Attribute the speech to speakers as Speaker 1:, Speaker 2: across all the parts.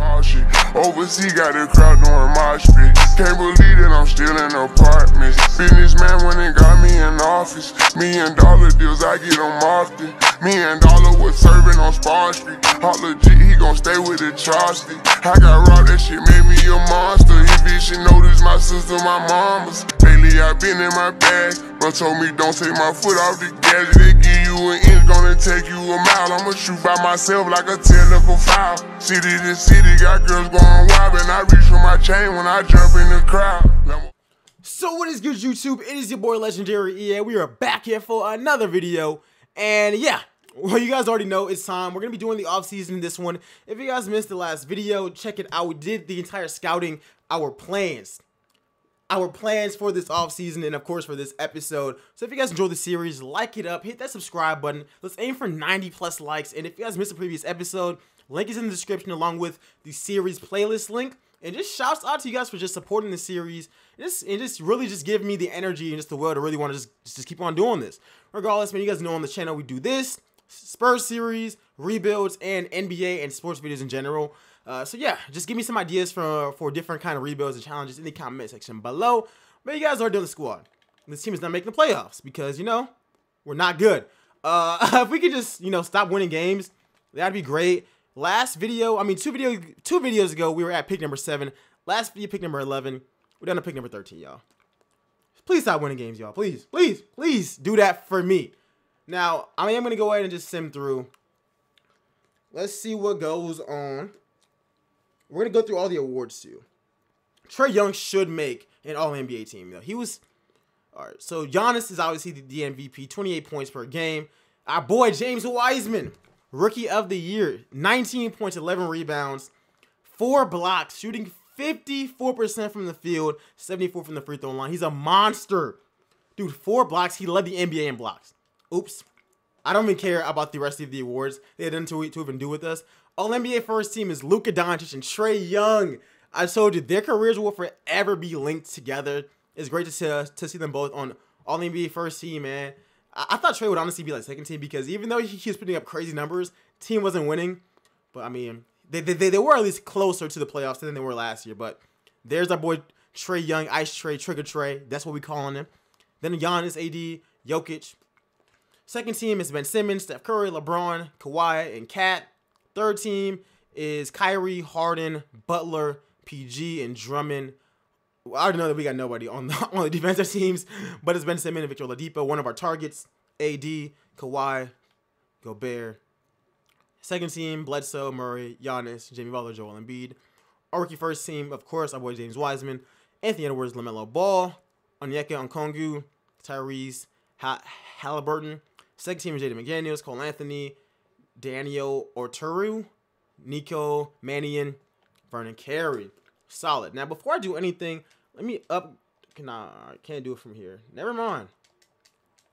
Speaker 1: Oh shit, overseas got the crowd doing my shit. Can't believe that I'm still in apartments. Businessman went and got me in office. $1 million deals, I get them often. $1 was serving on Spar Street. All legit, he gon' stay with the chopstick. I got robbed, that shit made me a monster. He bitch should notice my sister, my mama's. Lately I been in my bag. Bro told me don't take my foot off the gas. They give you an inch, gonna take you a mile. I'ma shoot by myself like a technical foul. City to city, got girls going wild, and I reach for my chain when I jump in the crowd.
Speaker 2: So what is good, YouTube? It is your boy LegendaryEA. We are back here for another video, and yeah, well, you guys already know it's time. We're gonna be doing the off-season in this one. If you guys missed the last video, check it out. We did the entire scouting, our plans for this off-season, and of course for this episode. So if you guys enjoyed the series, like it up, hit that subscribe button. Let's aim for 90+ likes. And if you guys missed the previous episode, link is in the description along with the series playlist link. And just shouts out to you guys for just supporting the series and just really just give me the energy and just the will to really want to just keep on doing this. Regardless, man, you guys know on the channel we do this, Spurs series, rebuilds, and NBA and sports videos in general. So yeah, just give me some ideas for different kind of rebuilds and challenges in the comment section below. But you guys are doing the squad. This team is not making the playoffs because, you know, we're not good. If we could just, you know, stop winning games, that'd be great. Last video, I mean, two videos ago, we were at pick number 7. Last video, pick number 11. We're down to pick number 13, y'all. Please stop winning games, y'all. Please, please, please do that for me. Now, I am going to go ahead and just sim through. Let's see what goes on. We're going to go through all the awards, too. Trae Young should make an All-NBA team, though. He was... All right, so Giannis is obviously the MVP, 28 points per game. Our boy, James Wiseman, Rookie of the Year, 19 points, 11 rebounds, 4 blocks, shooting 54% from the field, 74% from the free throw line. He's a monster. Dude, 4 blocks. He led the NBA in blocks. Oops. I don't even care about the rest of the awards. They had nothing to even do with us. All-NBA first team is Luka Doncic and Trae Young. I told you, their careers will forever be linked together. It's great to see them both on All-NBA first team, man. I thought Trae would honestly be like second team because even though he was putting up crazy numbers, team wasn't winning. But, I mean, they were at least closer to the playoffs than they were last year. But there's our boy Trae Young, Ice Trae, Trigger Trae. That's what we calling him. Then Giannis, AD, Jokic. Second team is Ben Simmons, Steph Curry, LeBron, Kawhi, and Kat. Third team is Kyrie, Harden, Butler, PG, and Drummond. I already know that we got nobody on the defensive teams, but it's Ben Simmons and Victor Oladipo. One of our targets, AD, Kawhi, Gobert. Second team, Bledsoe, Murray, Giannis, Jimmy Butler, Joel Embiid. Our rookie first team, of course, our boy James Wiseman, Anthony Edwards, LaMelo Ball, Onyeka Okongwu, Tyrese Halliburton. Second team is Jaden McDaniels, Cole Anthony, Daniel Oturu, Nico Mannion, Vernon Carey. Solid. Now, before I do anything, let me up. Nah, I can't do it from here. Never mind.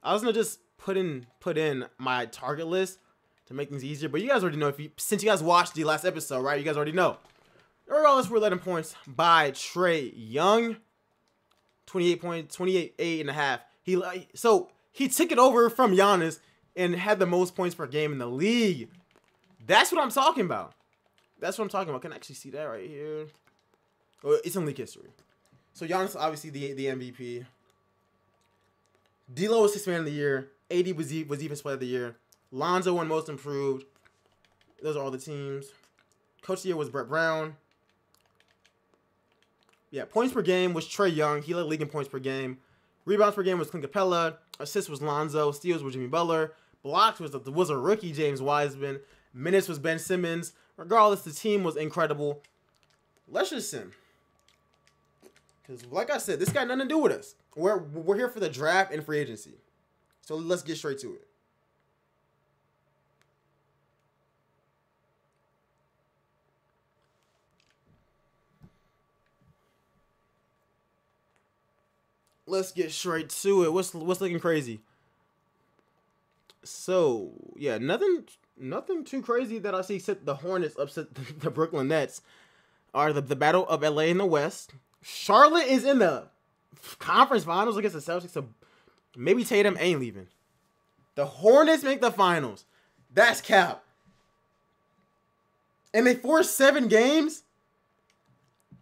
Speaker 2: I was gonna just put in my target list to make things easier, but you guys already know since you guys watched the last episode, right? You guys already know. Regardless, we're 11 points by Trae Young. 28 points, 28.5. So he took it over from Giannis and had the most points per game in the league. That's what I'm talking about. That's what I'm talking about. Can I actually see that right here? Oh, it's in league history. So Giannis, obviously the MVP. D'Lo was 6th man of the year. AD was defensive player of the year. Lonzo won most improved. Those are all the teams. Coach of the year was Brett Brown. Yeah, points per game was Trae Young. He led league in points per game. Rebounds per game was Clint Capella. Assists was Lonzo. Steals was Jimmy Butler. Blocks was a rookie, James Wiseman. Minutes was Ben Simmons. Regardless, the team was incredible. Let's just sim. Because, like I said, this got nothing to do with us. We're here for the draft and free agency. So let's get straight to it. Let's get straight to it. What's looking crazy? So, yeah, nothing too crazy that I see except the Hornets upset the Brooklyn Nets. Are the battle of LA in the West. Charlotte is in the conference finals against the Celtics, so maybe Tatum ain't leaving. The Hornets make the finals. That's cap. and they forced 7 games,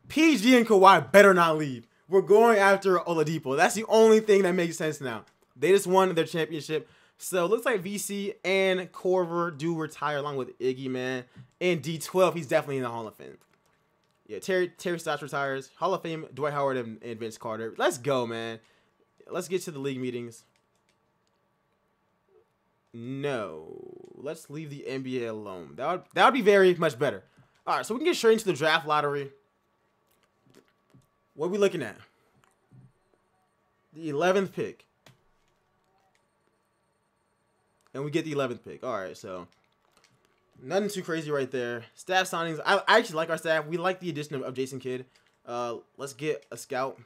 Speaker 2: PG and Kawhi better not leave. We're going after Oladipo. That's the only thing that makes sense now. They just won their championship. So it looks like VC and Corver do retire along with Iggy, man. And D12, he's definitely in the Hall of Fame. Yeah, Terry Stotts retires. Hall of Fame, Dwight Howard and Vince Carter. Let's go, man. Let's get to the league meetings. No. Let's leave the NBA alone. That would be very much better. All right, so we can get straight into the draft lottery. What are we looking at? The 11th pick. And we get the 11th pick. All right, so nothing too crazy right there. Staff signings. I actually like our staff. We like the addition of Jason Kidd. Let's get a scout.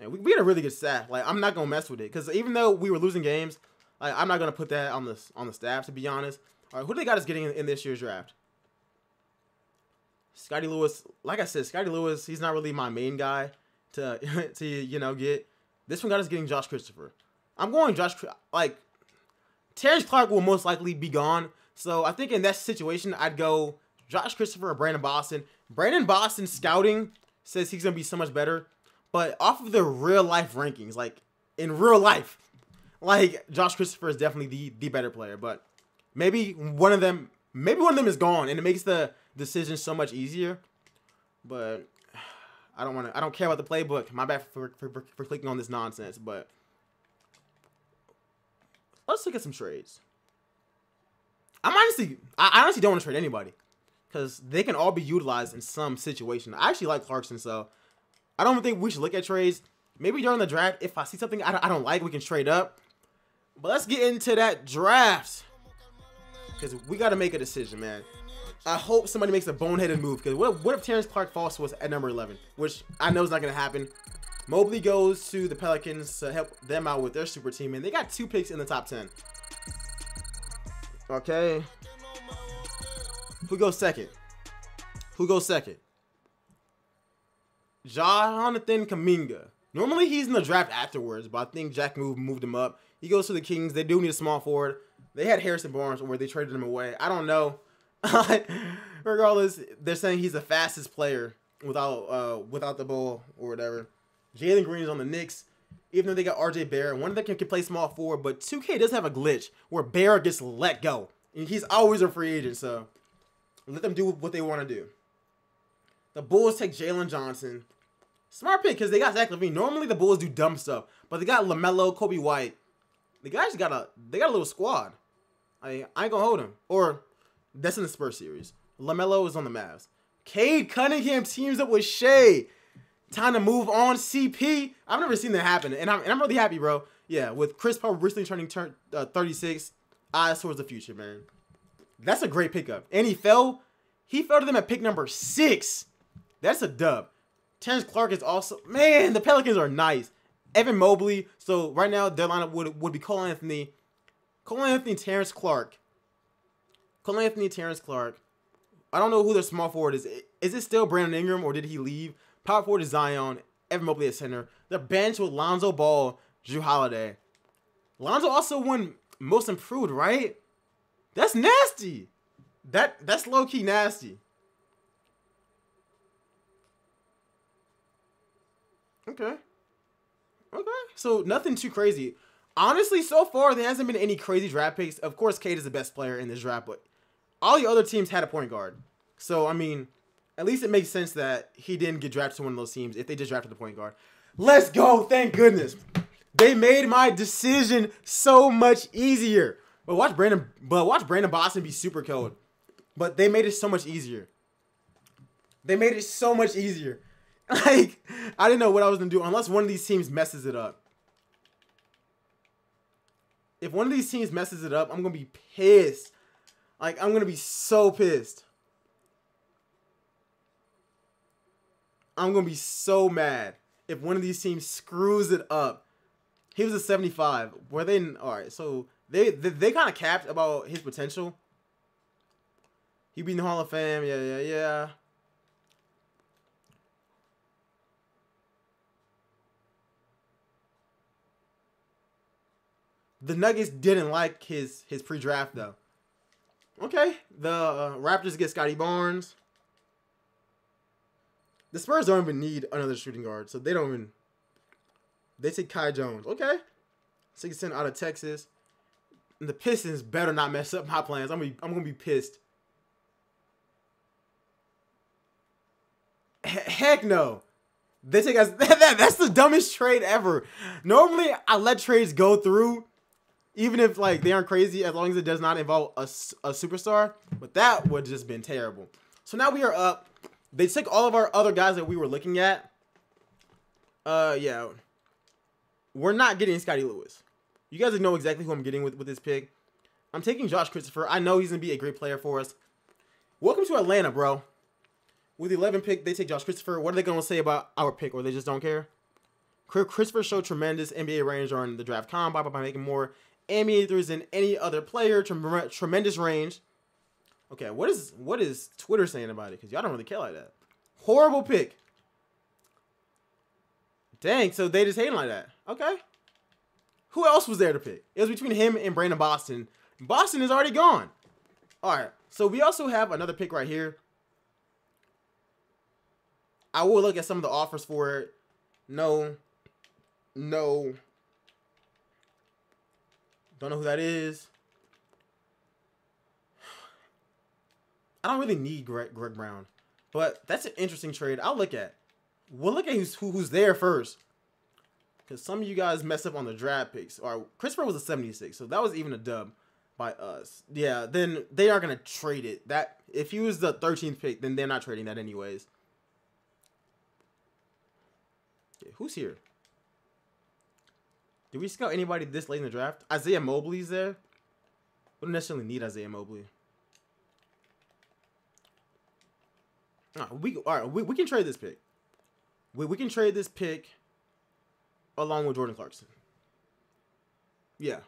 Speaker 2: And we had a really good staff. Like, I'm not going to mess with it. Because even though we were losing games, like, I'm not going to put that on the staff, to be honest. All right, who do they got us getting in this year's draft? Scotty Lewis. Like I said, Scotty Lewis, he's not really my main guy to you know, get. This one got us getting Josh Christopher. I'm going Josh, like, Terrence Clark will most likely be gone. So I think in that situation, I'd go Josh Christopher or Brandon Boston. Brandon Boston's scouting says he's going to be so much better. But off of the real life rankings, like in real life, like Josh Christopher is definitely the better player. But maybe one of them is gone and it makes the decision so much easier. But I don't care about the playbook. My bad for clicking on this nonsense. But let's look at some trades. I honestly don't want to trade anybody because they can all be utilized in some situation. I actually like Clarkson, so I don't think we should look at trades. Maybe during the draft, if I see something I don't like, we can trade up. But let's get into that draft because we got to make a decision, man. I hope somebody makes a boneheaded move because what if Terrence Clark falls to us at number 11, which I know is not going to happen. Mobley goes to the Pelicans to help them out with their super team, and they got 2 picks in the top 10. Okay. Who goes second? Jonathan Kuminga. Normally he's in the draft afterwards, but I think Jack moved him up. He goes to the Kings. They do need a small forward. They had Harrison Barnes where they traded him away. I don't know. Regardless, they're saying he's the fastest player without the ball or whatever. Jalen Green is on the Knicks. Even though they got RJ Barrett, one of them can play small forward, but 2K does have a glitch where Barrett gets let go. And he's always a free agent, so let them do what they want to do. The Bulls take Jalen Johnson. Smart pick because they got Zach LaVine. Normally the Bulls do dumb stuff, but they got LaMelo, Kobe White. The guys got a little squad. I ain't gonna hold him. Or that's in the Spurs series. LaMelo is on the Mavs. Cade Cunningham teams up with Shea. Time to move on. CP. I've never seen that happen, and I'm really happy, bro. Yeah, with Chris Paul recently turning 36, eyes towards the future, man. That's a great pickup. And he fell to them at pick number 6. That's a dub. Terrence Clark is also, man, the Pelicans are nice. Evan Mobley. So right now their lineup would be Cole Anthony, Terrence Clark. Terrence Clark. I don't know who their small forward is. Is it still Brandon Ingram or did he leave? Power forward is Zion. Evan Mobley at center. The bench with Lonzo Ball, Jrue Holiday. Lonzo also won Most Improved, right? That's nasty. That's low-key nasty. Okay. So nothing too crazy. Honestly, so far there hasn't been any crazy draft picks. Of course, Cade is the best player in this draft, but all the other teams had a point guard. So I mean, at least it makes sense that he didn't get drafted to one of those teams if they just drafted the point guard. Let's go. Thank goodness. They made my decision so much easier. But watch Brandon Boston be super cold. But they made it so much easier. Like, I didn't know what I was going to do unless one of these teams messes it up. If one of these teams messes it up, I'm going to be pissed. Like, I'm going to be so pissed. I'm going to be so mad if one of these teams screws it up. He was a 75. Were they? All right, so they kind of capped about his potential. He'd be in the Hall of Fame. Yeah. The Nuggets didn't like his pre-draft though. Okay, the Raptors get Scotty Barnes. The Spurs don't even need another shooting guard, so they don't even. They take Kai Jones. Okay, 6'10" out of Texas. And the Pistons better not mess up my plans. I'm gonna be pissed. Heck no. They take us. That's the dumbest trade ever. Normally, I let trades go through, even if like they aren't crazy, as long as it does not involve a superstar. But that would just been terrible. So now we are up. They took all of our other guys that we were looking at. Yeah. We're not getting Scotty Lewis. You guys know exactly who I'm getting with this pick. I'm taking Josh Christopher. I know he's going to be a great player for us. Welcome to Atlanta, bro. With the 11th pick, they take Josh Christopher. What are they going to say about our pick, or they just don't care? Christopher showed tremendous NBA range on the draft combine by making more NBA threes than any other player. Tremendous range. Okay, what is Twitter saying about it? Because y'all don't really care like that. Horrible pick. Dang, so they just hating like that. Okay. Who else was there to pick? It was between him and Brandon Boston. Boston is already gone. All right, so we also have another pick right here. I will look at some of the offers for it. No. Don't know who that is. I don't really need Greg Brown, but that's an interesting trade. I'll look at. We'll look at who's there first, because some of you guys messed up on the draft picks. Or Christopher was a 76, so that was even a dub by us. Yeah, then they are gonna trade it. That if he was the 13th pick, then they're not trading that anyways. Okay, who's here? Did we scout anybody this late in the draft? Isaiah Mobley's there. We don't necessarily need Isaiah Mobley. All right, we can trade this pick. We can trade this pick along with Jordan Clarkson. Yeah.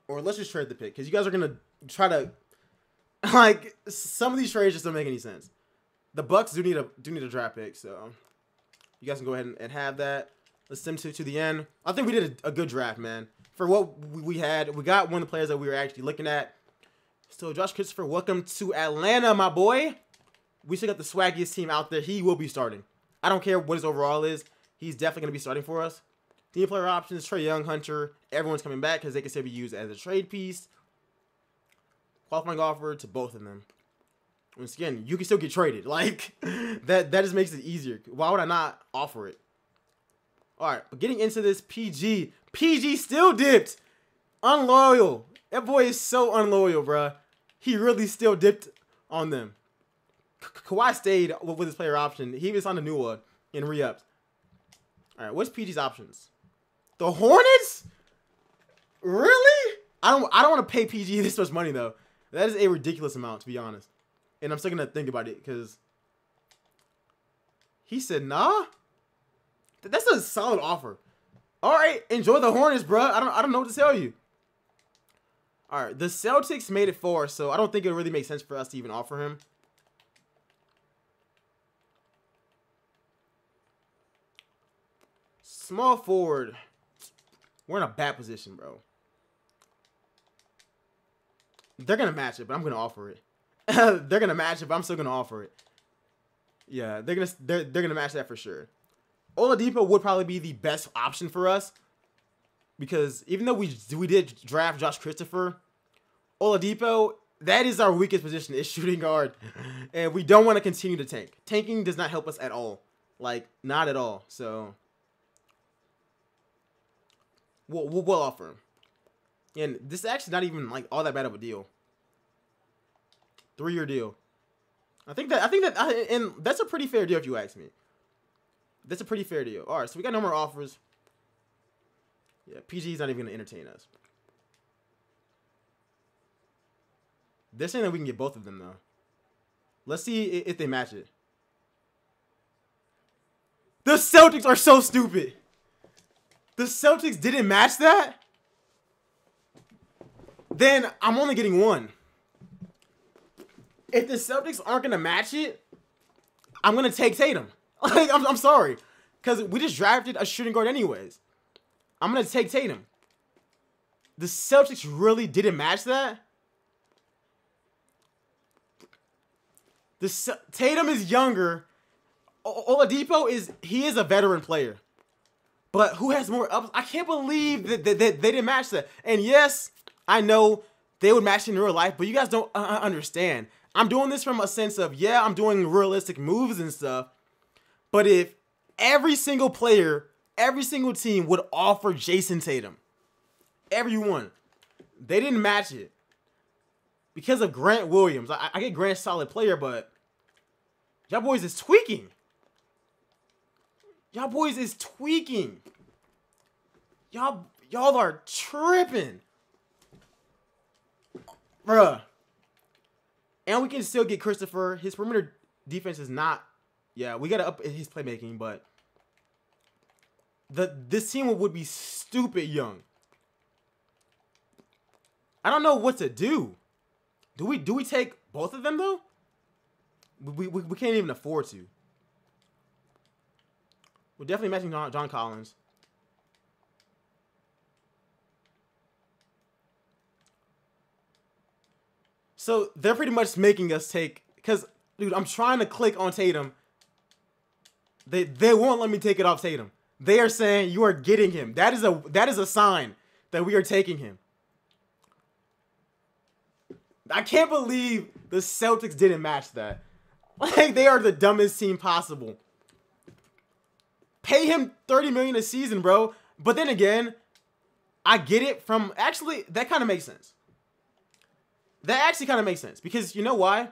Speaker 2: Or let's just trade the pick, because you guys are going to try to, like, some of these trades just don't make any sense. The Bucks do need a draft pick, so you guys can go ahead and have that. Let's sim to the end. I think we did a good draft, man. For what we had, we got one of the players that we were actually looking at. So, Josh Christopher, welcome to Atlanta, my boy. We still got the swaggiest team out there. He will be starting. I don't care what his overall is. He's definitely going to be starting for us. Team player options, Trae Young, Hunter. Everyone's coming back because they can still be used as a trade piece. Qualifying offer to both of them. Once again, you can still get traded. Like, that just makes it easier. Why would I not offer it? All right, but getting into this, PG. PG still dipped. Unloyal. That boy is so unloyal, bruh. He really still dipped on them. Kawhi stayed with his player option. He was on a new one in re-ups. All right, what's PG's options? The Hornets? Really? I don't want to pay PG this much money, though. That is a ridiculous amount, to be honest. And I'm still going to think about it, because he said, nah. That's a solid offer. All right, enjoy the Hornets, bruh. I don't know what to tell you. All right, the Celtics made it 4, so I don't think it really makes sense for us to even offer him. Small forward. We're in a bad position, bro. They're going to match it, but I'm going to offer it. They're going to match it, but I'm still going to offer it. Yeah, they're gonna match that for sure. Oladipo would probably be the best option for us, because even though we did draft Josh Christopher, Oladipo, that is our weakest position, is shooting guard. And we don't want to continue to tank. Tanking does not help us at all. Like, not at all. So, we'll offer him. And this is actually not even, like, all that bad of a deal. 3-year deal. I think that, and that's a pretty fair deal if you ask me. That's a pretty fair deal. All right, so we got no more offers. Yeah, PG's not even going to entertain us. They're saying that we can get both of them, though. Let's see if they match it. The Celtics are so stupid. The Celtics didn't match that? Then I'm only getting one. If the Celtics aren't going to match it, I'm going to take Tatum. Like, I'm sorry. Because we just drafted a shooting guard anyways. I'm going to take Tatum. the Celtics really didn't match that. Tatum is younger. Oladipo is a veteran player. But who has more ups? I can't believe that they didn't match that. And yes, I know they would match in real life, but you guys don't understand. I'm doing this from a sense of, yeah, I'm doing realistic moves and stuff. But if every single player, every single team would offer Jayson Tatum, everyone, they didn't match it. Because of Grant Williams. I get Grant's solid player, but y'all boys is tweaking. Y'all boys is tweaking. Y'all are tripping. Bruh. And we can still get Christopher. His perimeter defense is not... Yeah, we got to up his playmaking, but... This team would be stupid young. I don't know what to do. Do we take both of them, though? We can't even afford to. We're definitely matching John Collins. So they're pretty much making us take, because dude, I'm trying to click on Tatum. They won't let me take it off Tatum. They are saying you are getting him. That is a sign that we are taking him. I can't believe the Celtics didn't match that. Like, they are the dumbest team possible. Pay him $30 million a season, bro. But then again, I get it from... Actually, that kind of makes sense. That actually kind of makes sense. Because you know why?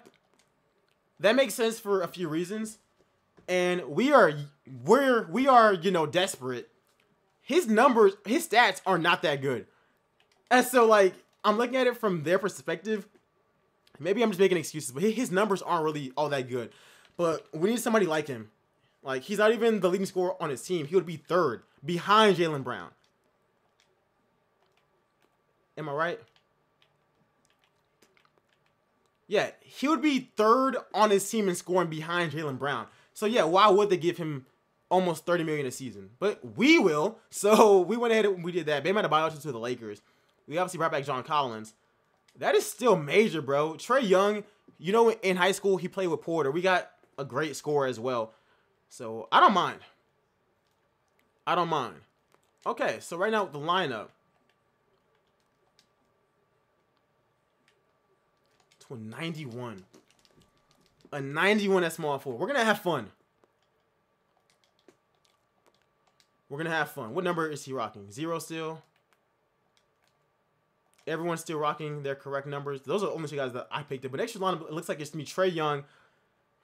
Speaker 2: That makes sense for a few reasons. And we are, you know, desperate. His numbers, his stats are not that good. And so, like, I'm looking at it from their perspective. Maybe I'm just making excuses, but his numbers aren't really all that good. But we need somebody like him. Like, he's not even the leading scorer on his team. He would be third, behind Jaylen Brown. Am I right? Yeah, he would be third on his team in scoring behind Jaylen Brown. So, yeah, why would they give him almost $30 million a season? But we will. So, we went ahead and we did that. They might have bought out to the Lakers. We obviously brought back John Collins. That is still major, bro. Trae Young, you know, in high school, he played with Porter. We got a great scorer as well. So, I don't mind. I don't mind. Okay, so right now, the lineup. To a 91. A 91 at small forward. We're going to have fun. We're going to have fun. What number is he rocking? 0 still? Everyone's still rocking their correct numbers. Those are the only two guys that I picked up. But extra lineup, it looks like it's going to be Trae Young.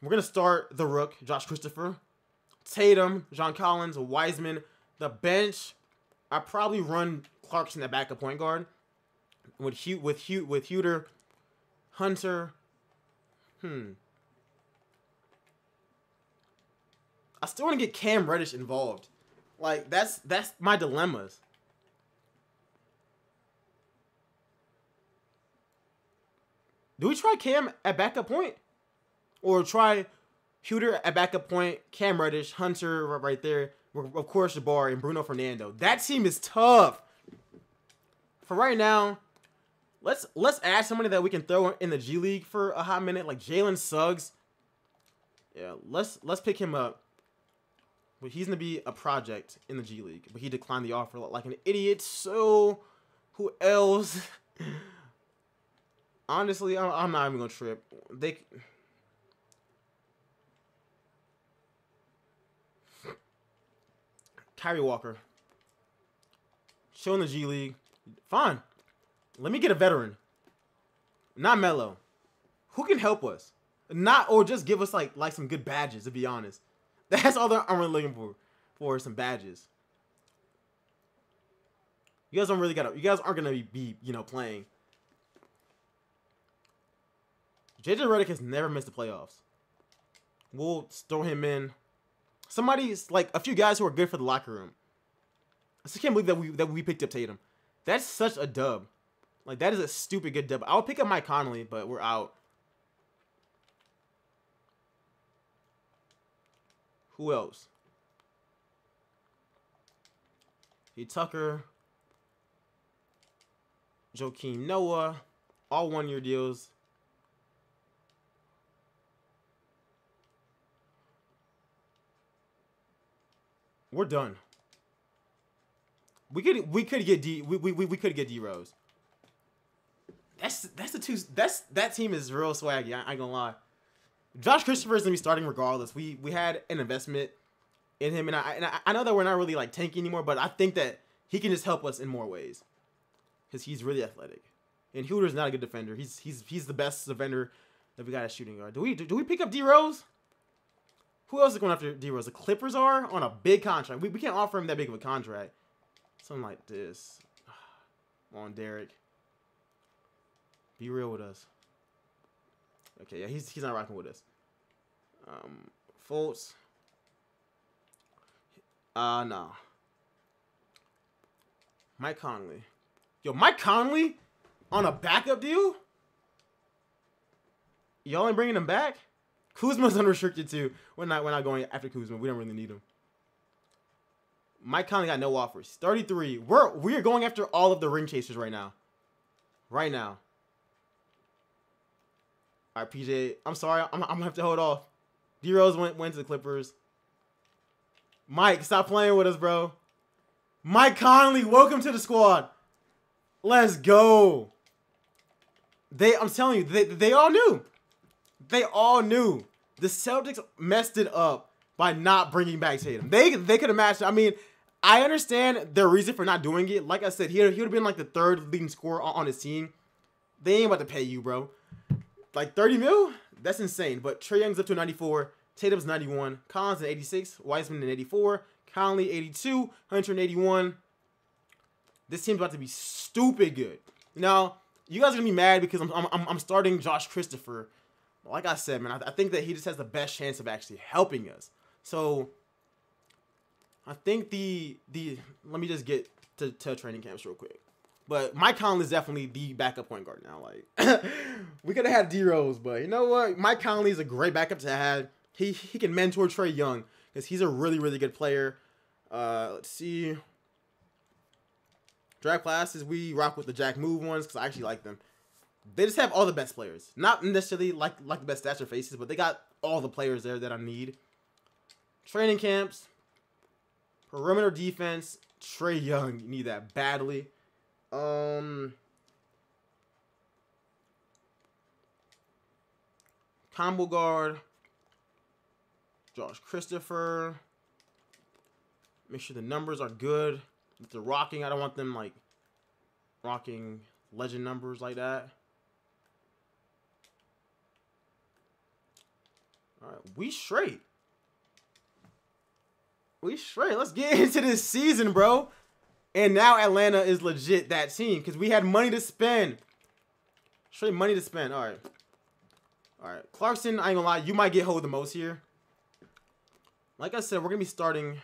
Speaker 2: We're going to start the Rook, Josh Christopher. Tatum, John Collins, Wiseman. The bench, I probably run Clarkson at backup point guard. With Huter, Hunter. I still want to get Cam Reddish involved. Like, that's my dilemmas. Do we try Cam at backup point? Or try Huter at backup point, Cam Reddish, Hunter right there, of course Jabari, and Bruno Fernando. That team is tough. For right now, let's add somebody that we can throw in the G League for a hot minute, like Jalen Suggs. Yeah, let's pick him up. But he's gonna be a project in the G League, but he declined the offer like an idiot. So who else? Honestly, I'm not even gonna trip. Kyrie Walker. Show in the G League. Fine. Let me get a veteran. Not Melo. Who can help us? Or just give us like some good badges, to be honest. That's all that I'm really looking for some badges. You guys aren't gonna be you know, playing. JJ Redick has never missed the playoffs. We'll throw him in. Somebody's like a few guys who are good for the locker room. I just can't believe that we picked up Tatum. That's such a dub. Like, that is a stupid good dub. I'll pick up Mike Conley, but we're out. Who else? Tucker. Joakim Noah, all 1-year deals. We're done. We could get D Rose. That team is real swaggy. I ain't gonna lie. Josh Christopher is gonna be starting regardless. We had an investment in him, and I know that we're not really like tanking anymore, but I think that he can just help us in more ways because he's really athletic. And Hooter's not a good defender. He's the best defender that we got at shooting guard. Do we pick up D Rose? Who else is going after D Rose? The Clippers are on a big contract. We can't offer him that big of a contract. Something like this. Come on, Derek. Be real with us. Okay, yeah, he's not rocking with us. Fultz. No. Mike Conley. Yo, Mike Conley on a backup deal? Y'all ain't bringing him back? Kuzma's unrestricted too. We're not going after Kuzma. We don't really need him. Mike Conley got no offers. 33. We're going after all of the ring chasers right now. Right now. All right, PJ. I'm sorry. I'm gonna have to hold off. D Rose went to the Clippers. Mike, stop playing with us, bro. Mike Conley, welcome to the squad. Let's go. I'm telling you, they all knew. They all knew. The Celtics messed it up by not bringing back Tatum. They could have matched. I mean, I understand their reason for not doing it. Like I said, he would have been like the 3rd leading scorer on his team. They ain't about to pay you, bro. Like 30 mil? That's insane. But Trae Young's up to 94. Tatum's 91. Collins at 86. Wiseman at 84. Conley 82. Hunter at 81. This team's about to be stupid good. Now, you guys are gonna be mad because I'm starting Josh Christopher. Like I said, man, I think that he just has the best chance of actually helping us. So I think let me just get to training camps real quick. But Mike Conley is definitely the backup point guard now. Like, we could have had D Rose, but you know what? Mike Conley is a great backup to have. He can mentor Trae Young because he's a really, really good player. Let's see. Draft classes, we rock with the Jack Move ones because I actually like them. They just have all the best players. Not necessarily like the best stats or faces, but they got all the players there that I need. Training camps. Perimeter defense. Trae Young. You need that badly. Combo guard. Josh Christopher. Make sure the numbers are good. If they're rocking, I don't want them like rocking legend numbers like that. All right, we straight. We straight. Let's get into this season, bro. And now Atlanta is legit that team because we had money to spend. Straight money to spend. All right. All right. Clarkson, I ain't gonna lie, you might get hold the most here. Like I said, we're gonna be starting.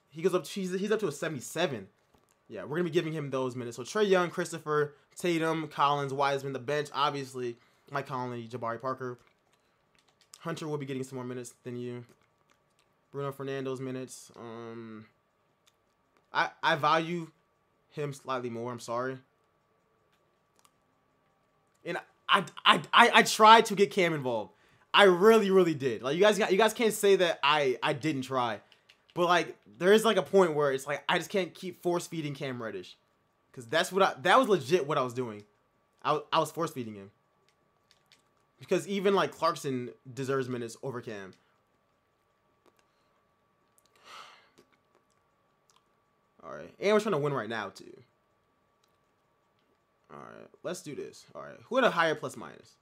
Speaker 2: He goes up. He's up to a 77. Yeah, we're gonna be giving him those minutes. So Trae Young, Christopher, Tatum, Collins, Wiseman, the bench, obviously Mike Conley, Jabari Parker. Hunter will be getting some more minutes than you. Bruno Fernando's minutes. I value him slightly more. I'm sorry. And I tried to get Cam involved. I really did. Like you guys can't say that I didn't try. But like there is like a point where it's like I just can't keep force feeding Cam Reddish. Cuz that was legit what I was doing. I was force feeding him. Because even like Clarkson deserves minutes over Cam. All right. And we're trying to win right now too. All right. Let's do this. All right. Who had a higher plus minus?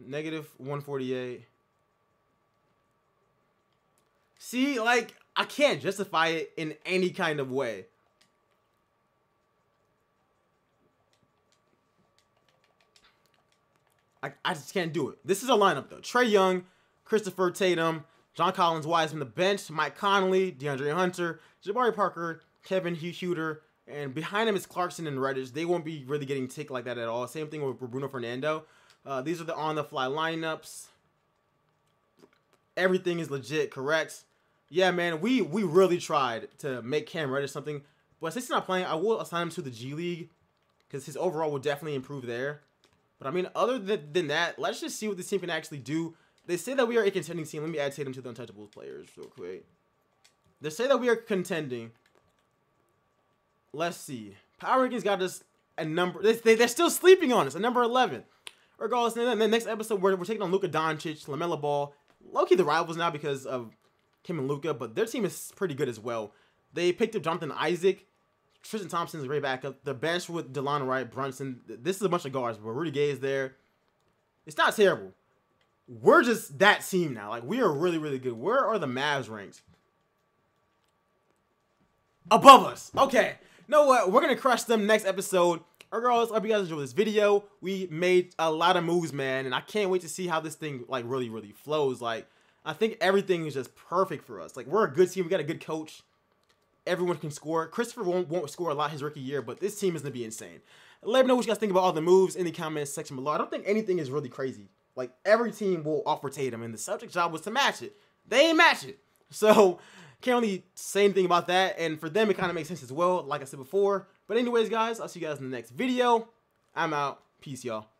Speaker 2: Negative 148. See, like, I can't justify it in any kind of way. I just can't do it. This is a lineup, though. Trae Young, Christopher, Tatum, John Collins, Wiseman, the bench, Mike Conley, DeAndre Hunter, Jabari Parker, Kevin Huter, and behind him is Clarkson and Reddish. They won't be really getting ticked like that at all. Same thing with Bruno Fernando. These are the on-the-fly lineups. Everything is legit, correct. Yeah, man, we really tried to make Cam Reddish something, but since he's not playing, I will assign him to the G League because his overall will definitely improve there. But I mean, other than that, let's just see what this team can actually do. They say that we are a contending team. Let me add Tatum to the Untouchables players real quick. They say that we are contending. Let's see. Power Rankings got us a number. They're still sleeping on us, a number 11. Regardless, in the next episode, we're taking on Luka Doncic, LaMelo Ball. Low-key the rivals now because of Kim and Luka, but their team is pretty good as well. They picked up Jonathan Isaac. Tristan Thompson's a great backup. The bench with DeLon Wright, Brunson. This is a bunch of guards, but Rudy Gay is there. It's not terrible. We're just that team now. Like, we are really, really good. Where are the Mavs ranked? Above us. Okay. You know what? We're going to crush them next episode. Regardless, I hope you guys enjoyed this video. We made a lot of moves, man, and I can't wait to see how this thing, like, really, really flows. Like, I think everything is just perfect for us. Like, we're a good team. We got a good coach. Everyone can score. Christopher won't score a lot his rookie year, but this team is going to be insane. Let me know what you guys think about all the moves in the comments section below. I don't think anything is really crazy. Like, every team will offer Tatum, and the Celtics' job was to match it. They ain't match it. So, can't really say anything about that, and for them, it kind of makes sense as well, like I said before. But anyways, guys, I'll see you guys in the next video. I'm out. Peace, y'all.